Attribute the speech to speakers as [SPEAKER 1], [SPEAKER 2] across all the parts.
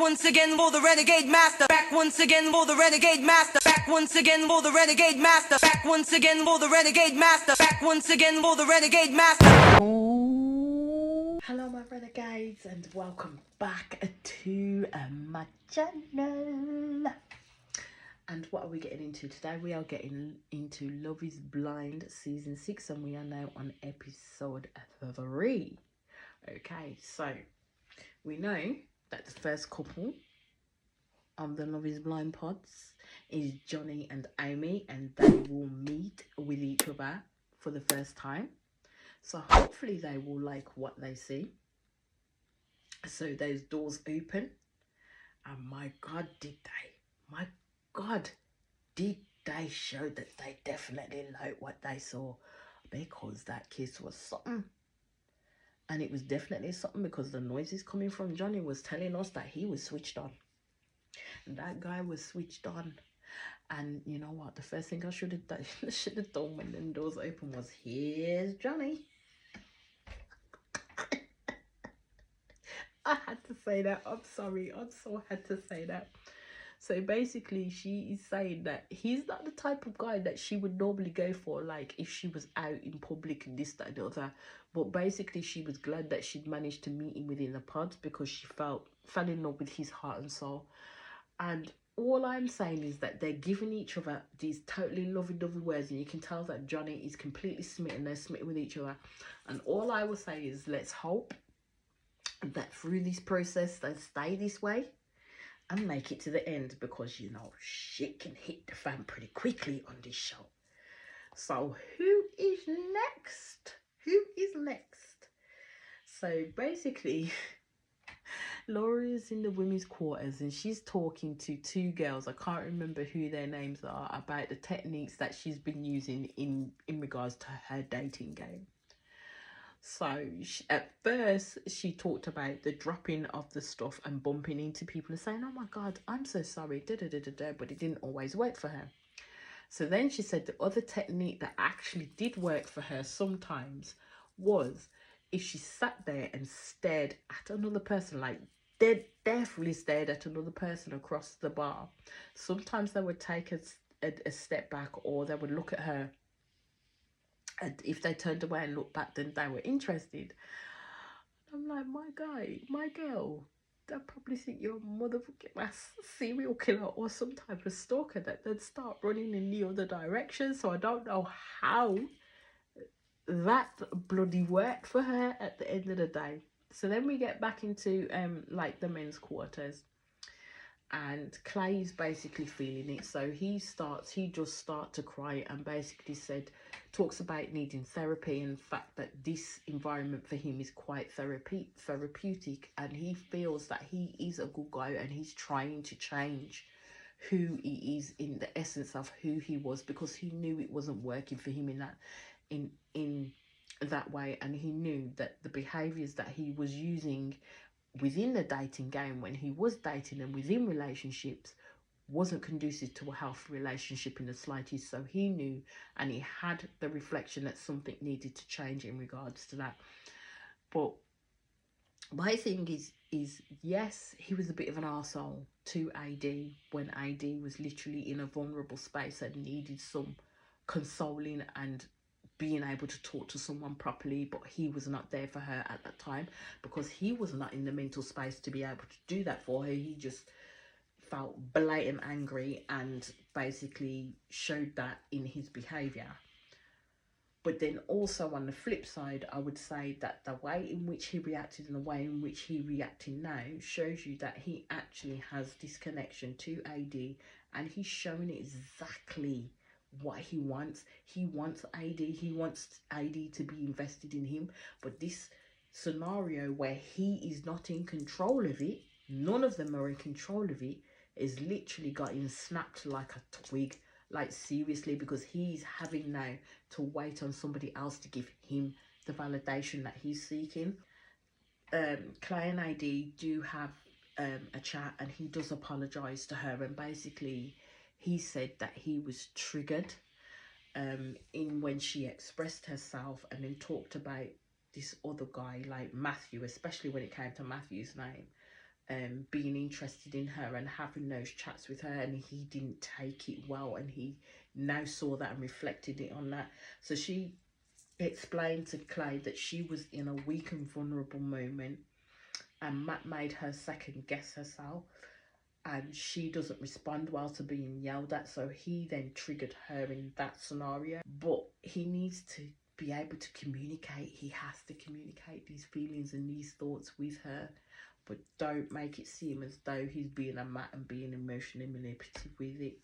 [SPEAKER 1] once again for the renegade master. Back once again for the renegade master. Back once again for the renegade master. Back once again for the renegade master. Back once again for the renegade master.
[SPEAKER 2] Hello my renegades and welcome back to my channel. And what are we getting into today? We are getting into Love is Blind season 6 and we are now on episode 3. Okay, so we know that the first couple of the Love is Blind pods is Johnny and Amy, and they will meet with each other for the first time. So hopefully they will like what they see. So those doors open, and my God, did they? My God, did they show that they definitely like what they saw, because that kiss was something. And it was definitely something because the noises coming from Johnny was telling us that he was switched on. That guy was switched on. And you know what? The first thing I should have done when them doors open was, here's Johnny. I had to say that. I'm sorry. I so had to say that. So basically, she is saying that he's not the type of guy that she would normally go for, like if she was out in public and this, that, and the other. But basically, she was glad that she'd managed to meet him within the pods because she fell in love with his heart and soul. And all I'm saying is that they're giving each other these totally lovey-dovey words, and you can tell that Johnny is completely smitten. They're smitten with each other. And all I will say is, let's hope that through this process they stay this way and make it to the end, because you know shit can hit the fan pretty quickly on this show. So who is next? So basically Laura is in the women's quarters and she's talking to two girls, I can't remember who their names are, about the techniques that she's been using in regards to her dating game. So at first she talked about the dropping of the stuff and bumping into people and saying, oh my God, I'm so sorry, but it didn't always work for her. So then she said the other technique that actually did work for her sometimes was if she sat there and stared at another person, like definitely stared at another person across the bar. Sometimes they would take a step back, or they would look at her. And if they turned away and looked back, then they were interested. I'm like, my guy, my girl, they'll probably think you're a motherfucking serial killer or some type of stalker that they'd start running in the other direction. So I don't know how that bloody worked for her at the end of the day. So then we get back into like the men's quarters. And Clay's basically feeling it, so he just starts to cry and basically talks about needing therapy and the fact that this environment for him is quite therapeutic, and he feels that he is a good guy and he's trying to change who he is in the essence of who he was, because he knew it wasn't working for him in that way, and he knew that the behaviors that he was using within the dating game when he was dating and within relationships wasn't conducive to a healthy relationship in the slightest. So he knew, and he had the reflection that something needed to change in regards to that. But my thing is yes, he was a bit of an arsehole to AD when AD was literally in a vulnerable space and needed some consoling and being able to talk to someone properly, but he was not there for her at that time because he was not in the mental space to be able to do that for her. He just felt blatant angry and basically showed that in his behavior. But then also on the flip side, I would say that the way in which he reacted and the way in which he reacting now shows you that he actually has this connection to AD, and he's showing exactly what he wants. He wants AD to be invested in him. But this scenario where he is not in control of it, none of them are in control of it, is literally got him snapped like a twig. Like seriously, because he's having now to wait on somebody else to give him the validation that he's seeking. Clay and AD do have a chat, and he does apologise to her, and basically he said that he was triggered in when she expressed herself and then talked about this other guy like Matthew, especially when it came to Matthew's name. being interested in her and having those chats with her, and he didn't take it well, and he now saw that and reflected it on that. So she explained to Clay that she was in a weak and vulnerable moment, and Matt made her second guess herself, and she doesn't respond well to being yelled at, so he then triggered her in that scenario. But he needs to be able to communicate. He has to communicate these feelings and these thoughts with her, but don't make it seem as though he's being a Matt and being emotionally manipulative with it.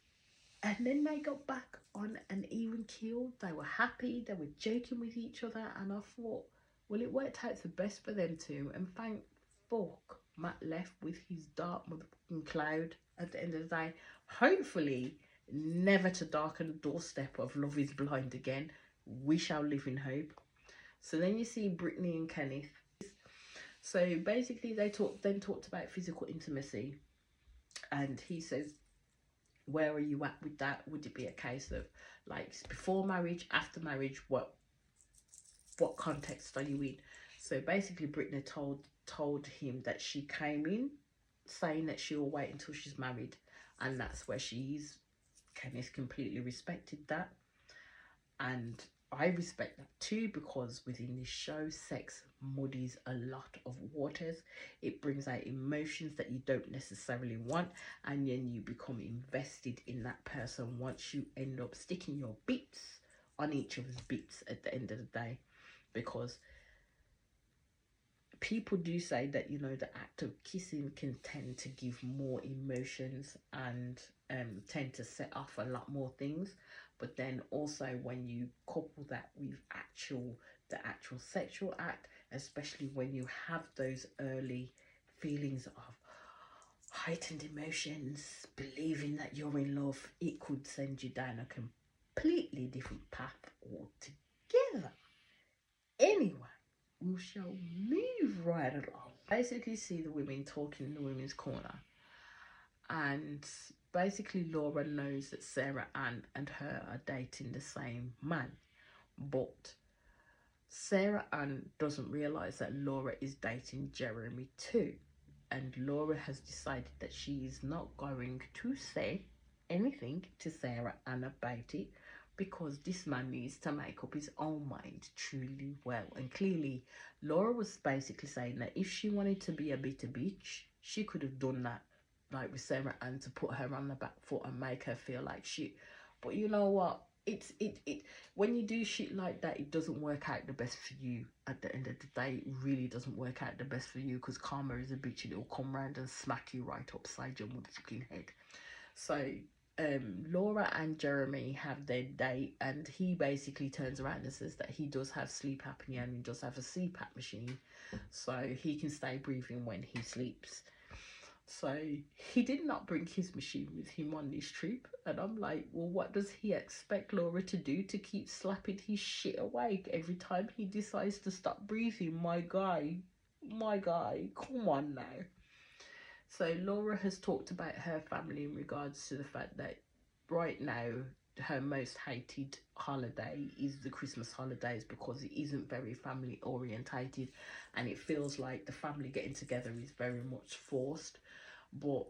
[SPEAKER 2] And then they got back on an even keel. They were happy, they were joking with each other, and I thought, well, it worked out the best for them two, and thank fuck Matt left with his dark motherfucking cloud at the end of the day. Hopefully, never to darken the doorstep of Love is Blind again. We shall live in hope. So then you see Brittany and Kenneth. So basically they talked about physical intimacy, and he says, where are you at with that? Would it be a case of like before marriage, after marriage, what context are you in? So basically Brittany told him that she came in saying that she'll wait until she's married, and that's where she is. Kenneth completely respected that, and I respect that too, because within this show, sex muddies a lot of waters. It brings out emotions that you don't necessarily want, and then you become invested in that person once you end up sticking your bits on each other's bits at the end of the day. Because people do say that, you know, the act of kissing can tend to give more emotions and tend to set off a lot more things. But then also when you couple that with the actual sexual act, especially when you have those early feelings of heightened emotions, believing that you're in love, it could send you down a completely different path altogether. Anyway, we shall move right along. Basically see the women talking in the women's corner, and basically Laura knows that Sarah Ann and her are dating the same man, but Sarah Ann doesn't realise that Laura is dating Jeremy too, and Laura has decided that she is not going to say anything to Sarah Ann about it, because this man needs to make up his own mind truly well. And clearly Laura was basically saying that if she wanted to be a bitter bitch, she could have done that, like with Sarah Ann, to put her on the back foot and make her feel like shit. But you know what, it when you do shit like that, it doesn't work out the best for you. At the end of the day, it really doesn't work out the best for you, because karma is a bitch and it'll come round and smack you right upside your motherfucking head. So Laura and Jeremy have their date, and he basically turns around and says that he does have sleep apnea and he does have a CPAP machine, so he can stay breathing when he sleeps. So he did not bring his machine with him on this trip, and I'm like, well, what does he expect Laura to do, to keep slapping his shit awake every time he decides to stop breathing? My guy, come on now. So Laura has talked about her family in regards to the fact that right now her most hated holiday is the Christmas holidays, because it isn't very family orientated, and it feels like the family getting together is very much forced. But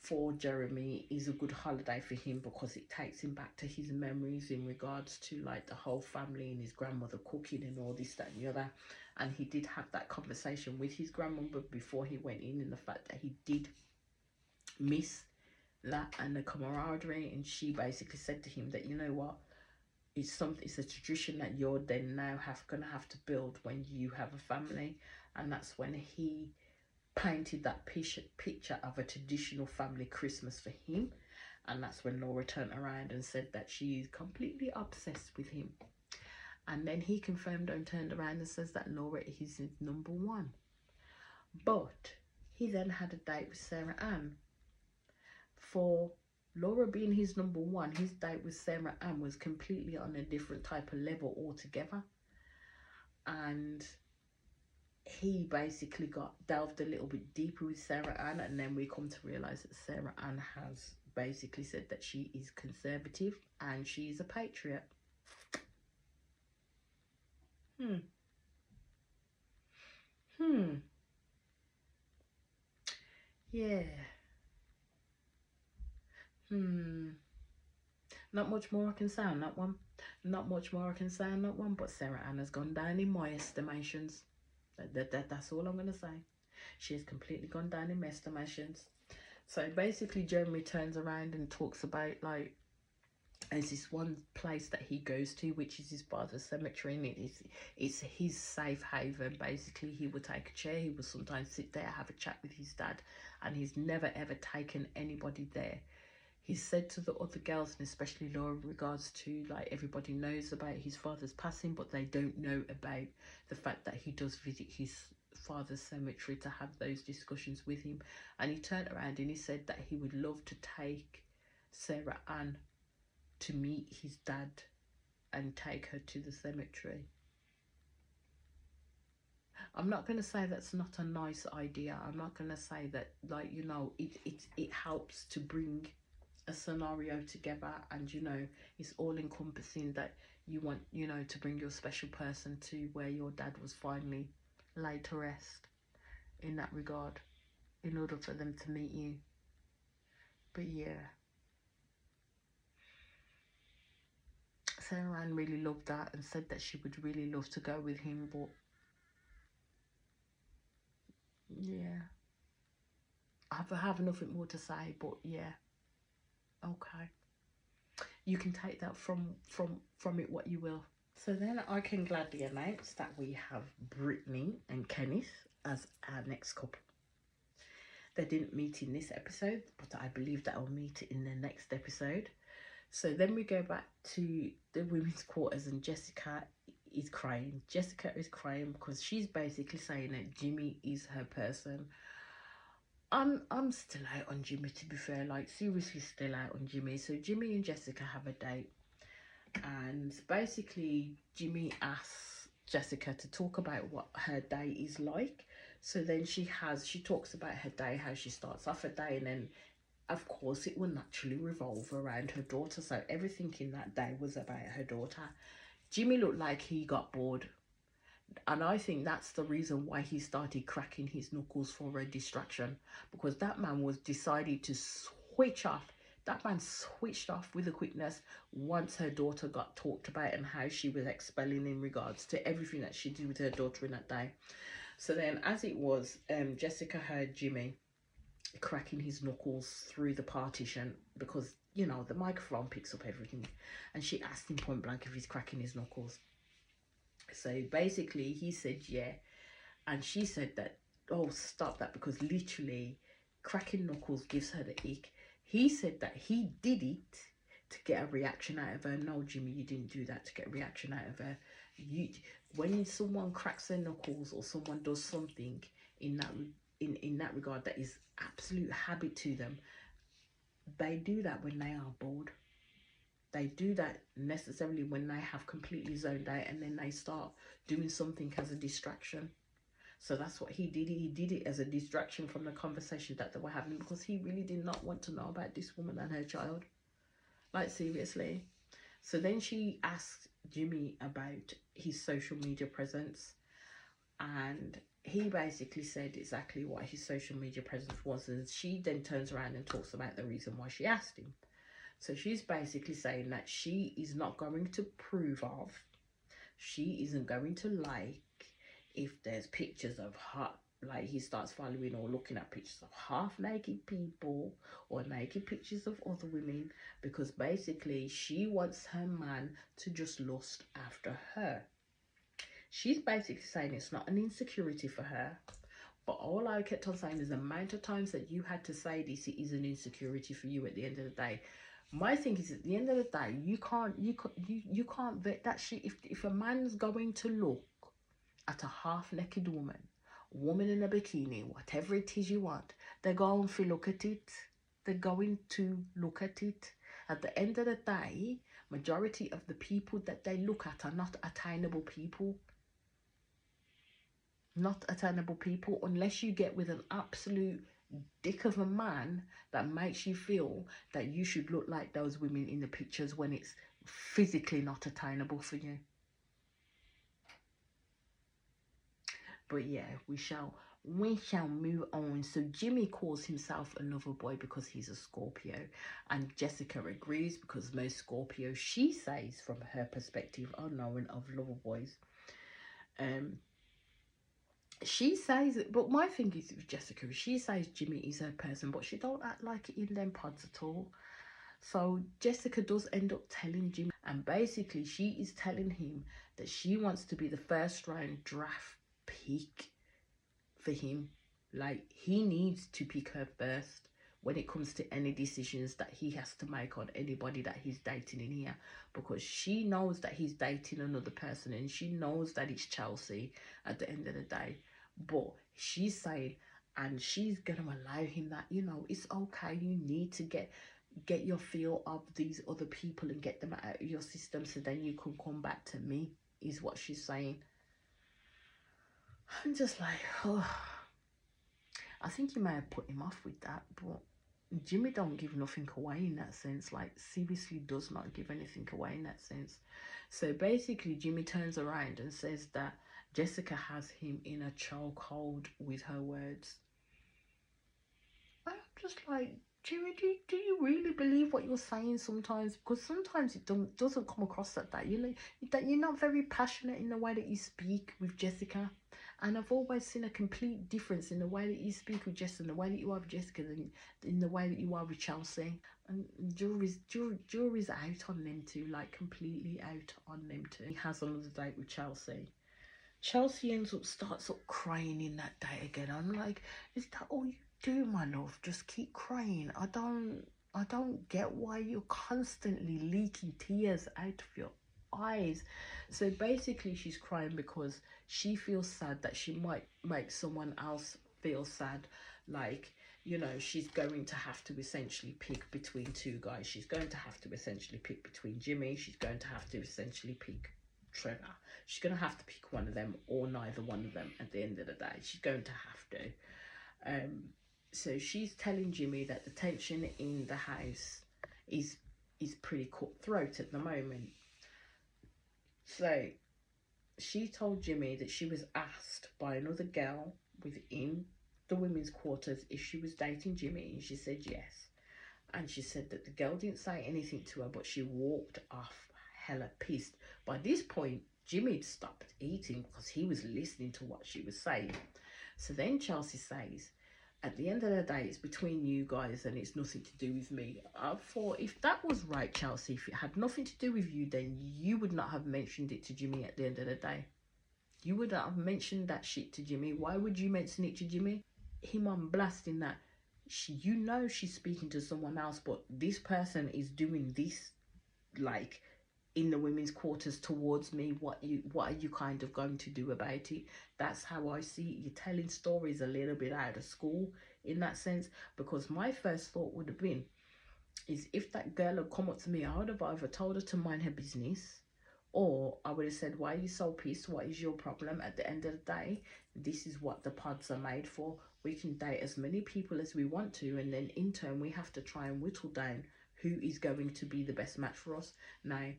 [SPEAKER 2] for Jeremy, is a good holiday for him because it takes him back to his memories in regards to like the whole family and his grandmother cooking and all this, that and the other. And he did have that conversation with his grandmother before he went in the fact that he did miss that and the camaraderie, and she basically said to him that, you know what, it's a tradition that you're then now gonna have to build when you have a family. And that's when he painted that picture of a traditional family Christmas for him, and that's when Laura turned around and said that she is completely obsessed with him. And then he confirmed and turned around and says that Laura is his number one. But he then had a date with Sarah Ann. For Laura being his number one, his date with Sarah Ann was completely on a different type of level altogether. And he basically delved a little bit deeper with Sarah Ann, and then we come to realise that Sarah Ann has basically said that she is conservative and she's a patriot. Yeah. Not much more I can say on that one. Not much more I can say on that one. But Sarah Ann has gone down in my estimations. That's all I'm gonna say. She has completely gone down in my estimations. So basically, Jeremy turns around and talks about, like, there's this one place that he goes to, which is his father's cemetery, and it's his safe haven. Basically, he would take a chair, he would sometimes sit there, have a chat with his dad, and he's never ever taken anybody there. He said to the other girls, and especially Laura, in regards to, like, everybody knows about his father's passing, but they don't know about the fact that he does visit his father's cemetery to have those discussions with him. And he turned around and he said that he would love to take Sarah Ann to meet his dad and take her to the cemetery. I'm not going to say that's not a nice idea. I'm not going to say that, like, you know, it helps to bring a scenario together, and, you know, it's all encompassing that you want, you know, to bring your special person to where your dad was finally laid to rest, in that regard, in order for them to meet you. But yeah, Sarah Ann really loved that and said that she would really love to go with him, but yeah, I have nothing more to say. But yeah, okay, you can take that from it what you will. So then I can gladly announce that we have Brittany and Kenneth as our next couple. They didn't meet in this episode, but I believe that I'll meet in the next episode. So then we go back to the women's quarters, and Jessica is crying. Jessica is crying because she's basically saying that Jimmy is her person. I'm still out on Jimmy, to be fair, like, seriously still out on Jimmy. So Jimmy and Jessica have a date, and basically Jimmy asks Jessica to talk about what her day is like. So then she talks about her day, how she starts off her day, and then of course it will naturally revolve around her daughter. So everything in that day was about her daughter. Jimmy looked like he got bored, and I think that's the reason why he started cracking his knuckles for a distraction, because that man was decided to switch off. That man switched off with a quickness once her daughter got talked about and how she was expelling in regards to everything that she did with her daughter in that day. So then, as it was, Jessica heard Jimmy cracking his knuckles through the partition, because, you know, the microphone picks up everything, and she asked him point blank if he's cracking his knuckles. So basically he said yeah, and she said that, oh, stop that, because literally cracking knuckles gives her the ick. He said that he did it to get a reaction out of her. No, Jimmy, you didn't do that to get a reaction out of her. When someone cracks their knuckles or someone does something in that regard that is absolute habit to them, they do that when they are bored. They do that necessarily when they have completely zoned out, and then they start doing something as a distraction. So that's what he did. He did it as a distraction from the conversation that they were having, because he really did not want to know about this woman and her child. Like, seriously. So then she asked Jimmy about his social media presence, and he basically said exactly what his social media presence was, and she then turns around and talks about the reason why she asked him. So she's basically saying that she is not going to approve of, she isn't going to like, if there's pictures of hot, like, he starts following or looking at pictures of half naked people or naked pictures of other women, because basically she wants her man to just lust after her. She's basically saying it's not an insecurity for her, but all I kept on saying is the amount of times that you had to say this, it is an insecurity for you at the end of the day. My thing is, at the end of the day, you can't vet that shit. If a man's going to look at a half-naked woman in a bikini, whatever it is you want, they're going to look at it. They're going to look at it. At the end of the day, majority of the people that they look at are not attainable people. Not attainable people, unless you get with an absolute dick of a man that makes you feel that you should look like those women in the pictures, when it's physically not attainable for you. But yeah, we shall we shall move on. So Jimmy calls himself a lover boy because he's a Scorpio, and Jessica agrees because most Scorpios, she says from her perspective, are known of lover boys. She says it, but my thing is with Jessica, she says Jimmy is her person, but she don't act like it in them pods at all. So Jessica does end up telling Jimmy, and basically she is telling him that she wants to be the first round draft pick for him. Like, he needs to pick her first when it comes to any decisions that he has to make on anybody that he's dating in here, because she knows that he's dating another person, and she knows that it's Chelsea at the end of the day. But she's saying, and she's gonna allow him that, you know, it's okay, you need to get your feel of these other people and get them out of your system, so then you can come back to me, is what she's saying. I'm just like, oh, I think you may have put him off with that, but Jimmy don't give nothing away in that sense. Like, seriously does not give anything away in that sense. So basically Jimmy turns around and says that Jessica has him in a chokehold with her words. I'm just like, Jimmy, do you really believe what you're saying sometimes? Because sometimes it doesn't come across like that. You're not very passionate in the way that you speak with Jessica. And I've always seen a complete difference in the way that you speak with Jessica, and the way that you are with Jessica, than in the way that you are with Chelsea. And jury's out on them two, like completely out on them two. He has another date with Chelsea. Chelsea starts up crying in that day again. I'm like, is that all you do, my love? Just keep crying. I don't get why you're constantly leaking tears out of your eyes. So basically she's crying because she feels sad that she might make someone else feel sad. Like, you know, she's going to have to essentially pick between two guys. She's going to have to essentially pick between Jimmy. She's going to have to essentially pick Trevor. She's going to have to pick one of them or neither one of them at the end of the day. She's going to have to. So she's telling Jimmy that the tension in the house is pretty cutthroat at the moment. So she told Jimmy that she was asked by another girl within the women's quarters if she was dating Jimmy, and she said yes. And she said that the girl didn't say anything to her, but she walked off hella pissed. By this point, Jimmy had stopped eating because he was listening to what she was saying. So then Chelsea says, at the end of the day, it's between you guys and it's nothing to do with me. I thought, if that was right, Chelsea, if it had nothing to do with you, then you would not have mentioned it to Jimmy at the end of the day. You would not have mentioned that shit to Jimmy. Why would you mention it to Jimmy? Him on blasting that. You know she's speaking to someone else, but this person is doing this, like, in the women's quarters towards me. What are you kind of going to do about it? That's how I see it. You're telling stories a little bit out of school in that sense, because my first thought would have been, is if that girl had come up to me, I would have either told her to mind her business, or I would have said, why are you so pissed? What is your problem? At the end of the day, this is what the pods are made for. We can date as many people as we want to, and then in turn we have to try and whittle down who is going to be the best match for us. Now,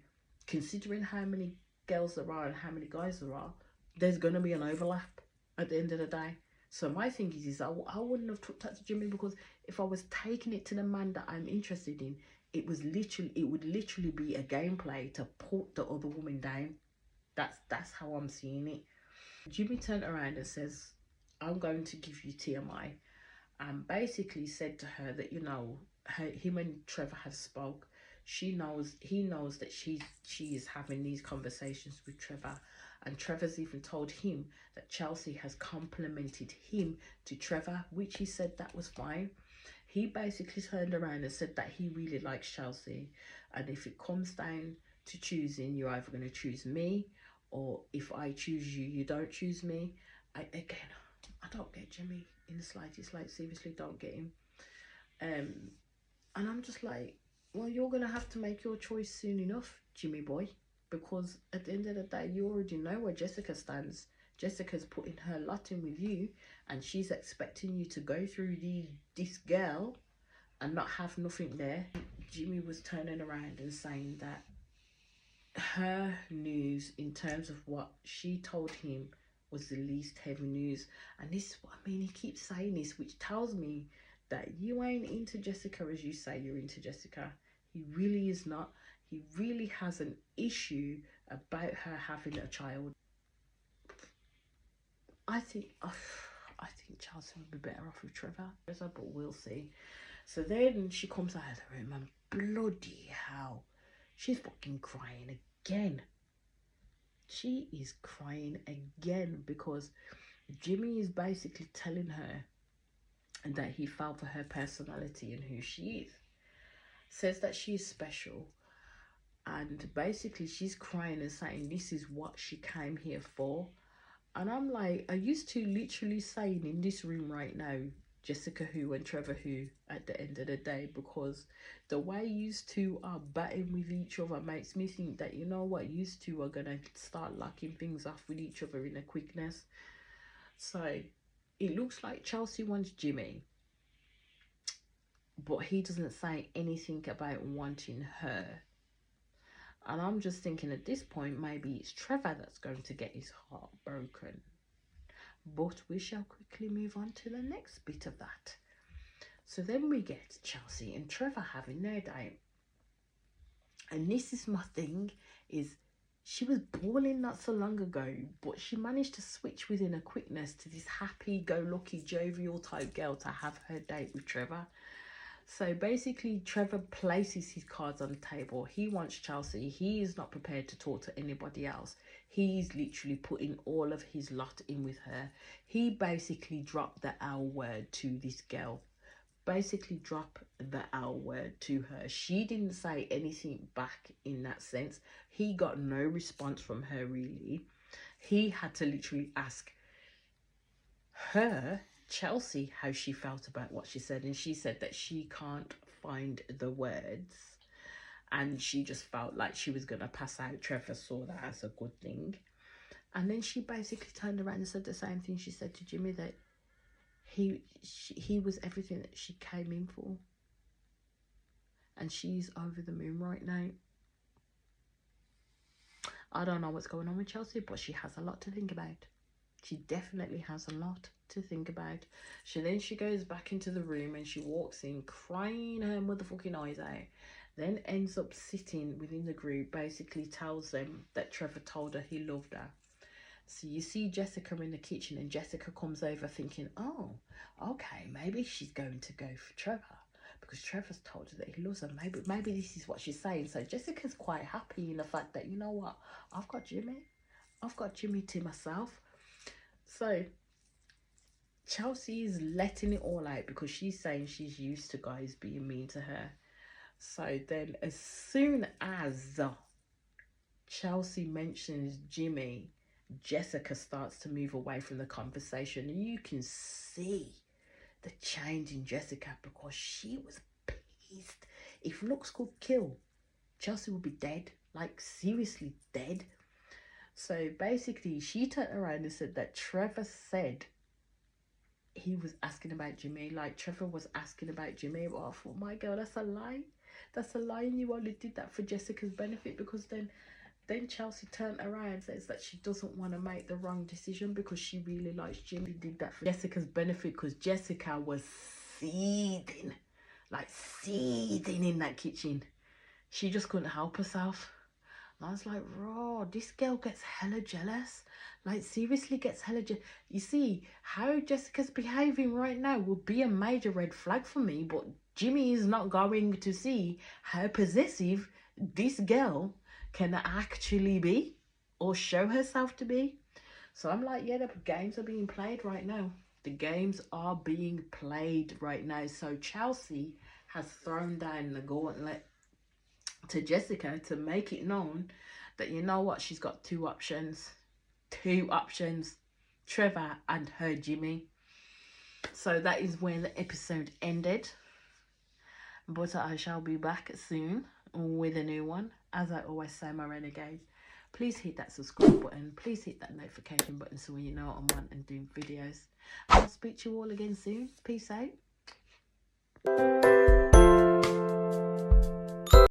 [SPEAKER 2] considering how many girls there are and how many guys there are, there's going to be an overlap at the end of the day. So my thing is I wouldn't have took that to Jimmy, because if I was taking it to the man that I'm interested in, it would literally be a gameplay to put the other woman down. That's how I'm seeing it. Jimmy turned around and says, I'm going to give you TMI, and basically said to her that, you know, him and Trevor have spoke. He knows that she is having these conversations with Trevor, and Trevor's even told him that Chelsea has complimented him to Trevor, which he said that was fine. He basically turned around and said that he really likes Chelsea, and if it comes down to choosing, you're either going to choose me, or if I choose you, you don't choose me. I don't get Jimmy in the slightest. Like, seriously, don't get him. And I'm just like, well, you're going to have to make your choice soon enough, Jimmy boy, because at the end of the day, you already know where Jessica stands. Jessica's putting her lot in with you, and she's expecting you to go through this girl and not have nothing there. Jimmy was turning around and saying that her news in terms of what she told him was the least heavy news. And this is what I mean, he keeps saying this, which tells me that you ain't into Jessica as you say you're into Jessica. He really is not. He really has an issue about her having a child. I think Chelsea would be better off with Trevor, but we'll see. So then she comes out of the room and bloody hell, she's fucking crying again. She is crying again because Jimmy is basically telling her that he fell for her personality and who she is. Says that she is special. And basically she's crying and saying this is what she came here for. And I'm like, I used to literally saying in this room right now, Jessica who and Trevor who at the end of the day, because the way used to are batting with each other makes me think that, you know what, used to are gonna start locking things off with each other in a quickness. So it looks like Chelsea wants Jimmy, but he doesn't say anything about wanting her. And I'm just thinking at this point, maybe it's Trevor that's going to get his heart broken. But we shall quickly move on to the next bit of that. So then we get Chelsea and Trevor having their date. And this is my thing, is she was bawling not so long ago, but she managed to switch within a quickness to this happy-go-lucky, jovial type girl to have her date with Trevor. So basically, Trevor places his cards on the table. He wants Chelsea. He is not prepared to talk to anybody else. He's literally putting all of his lot in with her. He basically dropped the L word to this girl. Basically drop the L word to her. She didn't say anything back in that sense. He got no response from her really. He had to literally ask her, Chelsea, how she felt about what she said, and she said that she can't find the words and she just felt like she was gonna pass out. Trevor saw that as a good thing, and then she basically turned around and said the same thing she said to Jimmy, that he was everything that she came in for, and she's over the moon right now. I don't know what's going on with Chelsea, but she has a lot to think about. She definitely has a lot to think about. She goes back into the room and she walks in crying her motherfucking eyes out. Then ends up sitting within the group, basically tells them that Trevor told her he loved her. So you see Jessica in the kitchen, and Jessica comes over thinking, oh, okay, maybe she's going to go for Trevor because Trevor's told her that he loves her. Maybe this is what she's saying. So Jessica's quite happy in the fact that, you know what, I've got Jimmy to myself. So Chelsea is letting it all out because she's saying she's used to guys being mean to her. So then as soon as Chelsea mentions Jimmy, Jessica starts to move away from the conversation, and you can see the change in Jessica because she was pissed. If looks could kill, Chelsea would be dead, like seriously dead. So basically she turned around and said that Trevor said he was asking about Jimmy, like Trevor was asking about Jimmy. But I thought, my girl, that's a lie. That's a lie, and you only did that for Jessica's benefit, because then Chelsea turned around and says that she doesn't want to make the wrong decision because she really likes Jimmy. Did that for Jessica's benefit because Jessica was seething in that kitchen. She just couldn't help herself. And I was like, raw, this girl gets hella jealous. Like, seriously gets hella jealous. You see, how Jessica's behaving right now would be a major red flag for me, but Jimmy is not going to see how possessive this girl can actually be or show herself to be. So I'm like, yeah, the games are being played right now. The games are being played right now. So Chelsea has thrown down the gauntlet to Jessica to make it known that, you know what, she's got two options, Trevor and her Jimmy. So that is when the episode ended, but I shall be back soon with a new one. As I always say, my renegades, please hit that subscribe button, please hit that notification button so you know I'm on and doing videos. I'll speak to you all again soon. Peace out.